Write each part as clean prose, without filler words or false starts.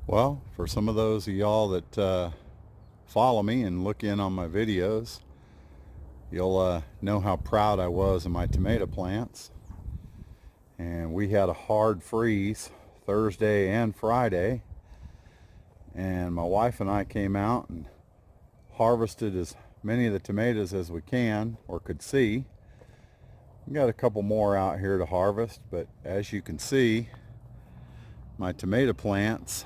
Well, for some of those of y'all that follow me and look in on my videos, you'll know how proud I was of my tomato plants. And we had a hard freeze Thursday and Friday, and my wife and I came out and harvested as many of the tomatoes as we can or could see. We got a couple more out here to harvest, but as you can see, my tomato plants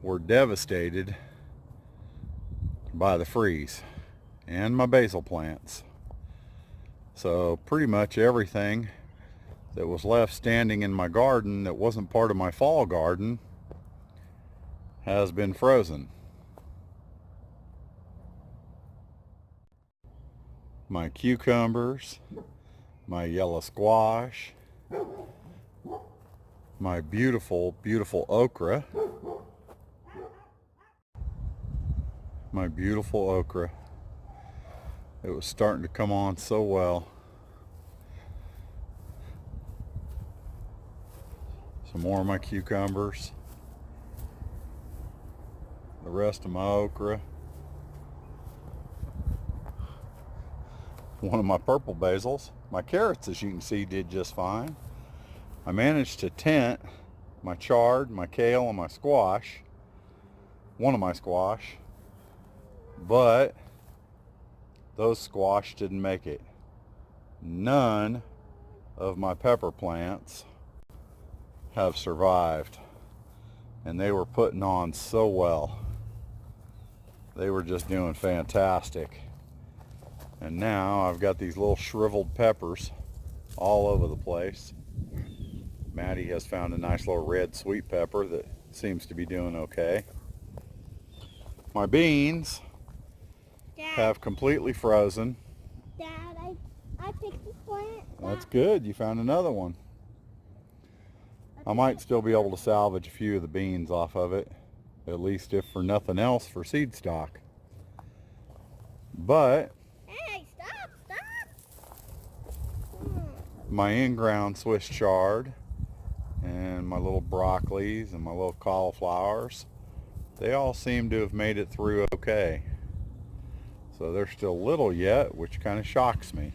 were devastated by the freeze, and my basil plants. So pretty much everything that was left standing in my garden that wasn't part of my fall garden has been frozen. My cucumbers, my yellow squash, my beautiful, beautiful okra, my beautiful okra. It was starting to come on so well. Some more of my cucumbers, the rest of my okra. One of my purple basils. My carrots, as you can see, did just fine. I managed to tent my chard, my kale, and my squash. One of my squash. But those squash didn't make it. None of my pepper plants have survived, and they were putting on so well. They were just doing fantastic. And now I've got these little shriveled peppers all over the place. Maddie has found a nice little red sweet pepper that seems to be doing okay. My beans have completely frozen. Dad, I picked the plant. That's good. You found another one. I might still be able to salvage a few of the beans off of it, at least if for nothing else, for seed stock. But Hey, stop. my in-ground Swiss chard and my little broccolis and my little cauliflowers, they all seem to have made it through okay. So they're still little yet, which kind of shocks me.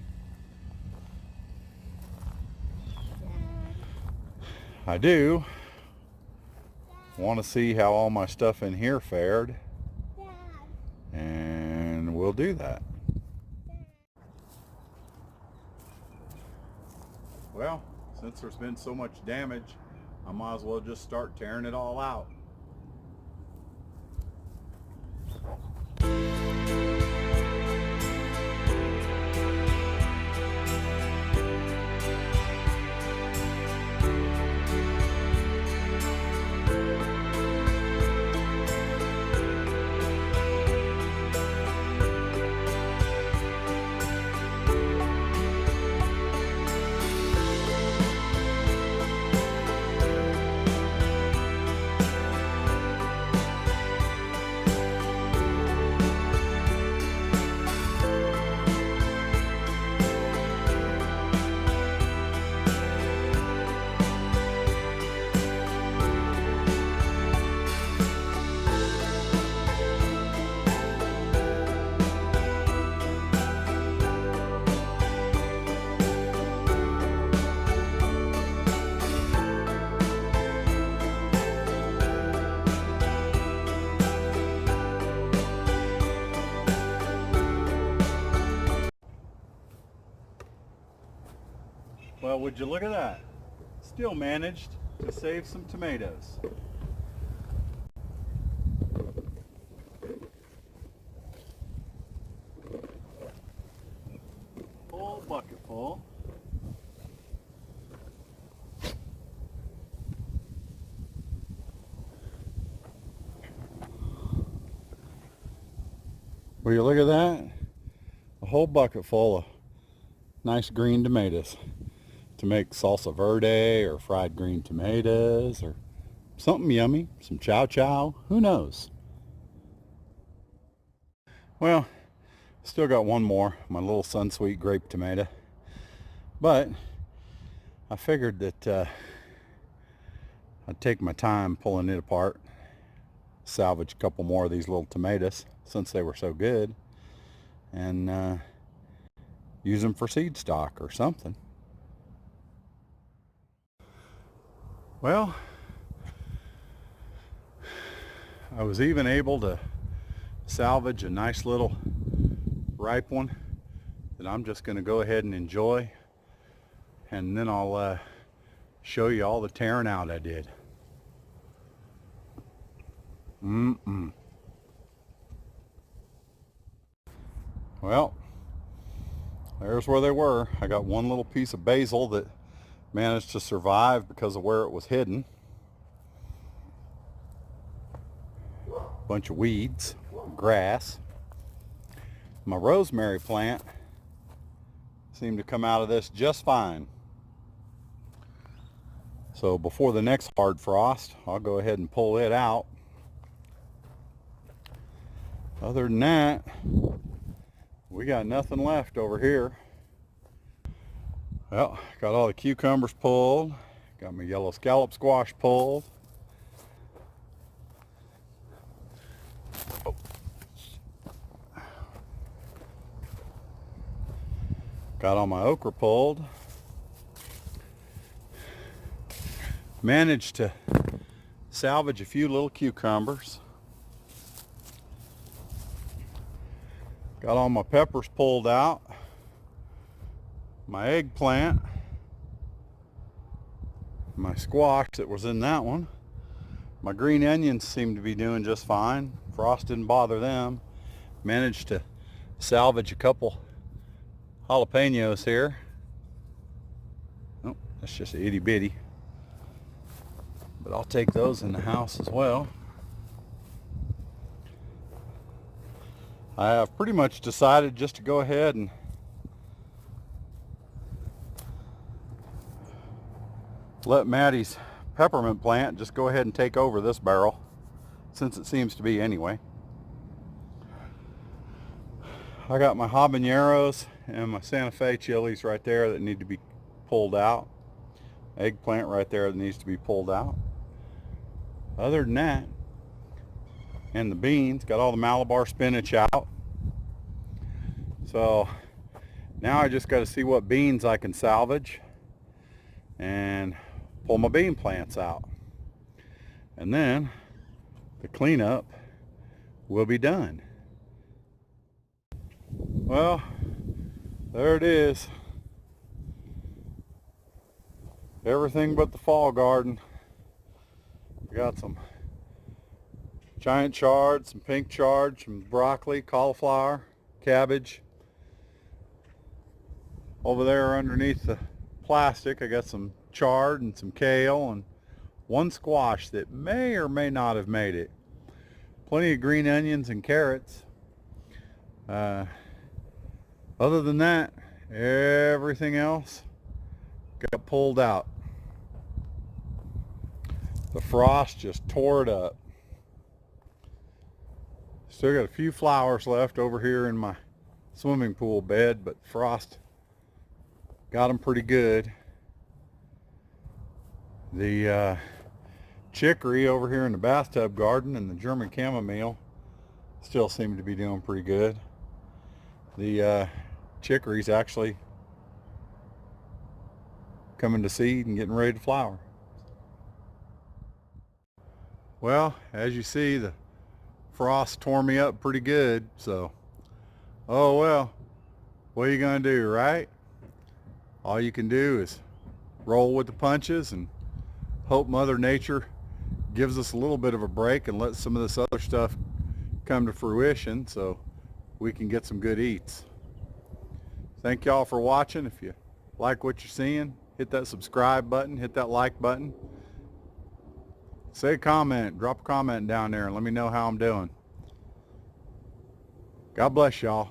I do want to see how all my stuff in here fared, and we'll do that. Well, since there's been so much damage, I might as well just start tearing it all out. Well, would you look at that? Still managed to save some tomatoes. Full bucket full. Will you look at that? A whole bucket full of nice green tomatoes to make salsa verde or fried green tomatoes or something yummy, some chow chow, who knows. Well, still got one more, my little Sunsweet grape tomato, but I figured that I'd take my time pulling it apart salvage a couple more of these little tomatoes since they were so good, and use them for seed stock or something. Well, I was even able to salvage a nice little ripe one that I'm just going to go ahead and enjoy, and then I'll show you all the tearing out I did. Well, there's where they were. I got one little piece of basil that managed to survive because of where it was hidden. Bunch of weeds, grass. My rosemary plant seemed to come out of this just fine. So before the next hard frost, I'll go ahead and pull it out. Other than that, we got nothing left over here. Well, got all the cucumbers pulled, got my yellow scallop squash pulled. Got all my okra pulled. Managed to salvage a few little cucumbers. Got all my peppers pulled out. My eggplant. My squash that was in that one. My green onions seem to be doing just fine. Frost didn't bother them. Managed to salvage a couple jalapenos here. Oh, that's just a itty bitty. But I'll take those in the house as well. I have pretty much decided just to go ahead and let Maddie's peppermint plant just go ahead and take over this barrel, since it seems to be anyway. I got my habaneros and my Santa Fe chilies right there that need to be pulled out. Eggplant right there that needs to be pulled out. Other than that, and the beans, got all the Malabar spinach out. So now I just got to see what beans I can salvage and pull my bean plants out. And then the cleanup will be done. Well, there it is. Everything but the fall garden. We got some giant chard, some pink chard, some broccoli, cauliflower, cabbage. Over there underneath the plastic, I got some chard and some kale and one squash that may or may not have made it. Plenty of green onions and carrots. Other than that, everything else got pulled out. The frost just tore it up. Still got a few flowers left over here in my swimming pool bed, but frost got them pretty good. The chicory over here in the bathtub garden and the German chamomile still seem to be doing pretty good. The chicory's actually coming to seed and getting ready to flower. Well, as you see, the frost tore me up pretty good, so oh well, what are you gonna do, right? All you can do is roll with the punches and hope Mother Nature gives us a little bit of a break and let some of this other stuff come to fruition so we can get some good eats. Thank y'all for watching. If you like what you're seeing, hit that subscribe button, hit that like button. Say a comment, drop a comment down there and let me know how I'm doing. God bless y'all.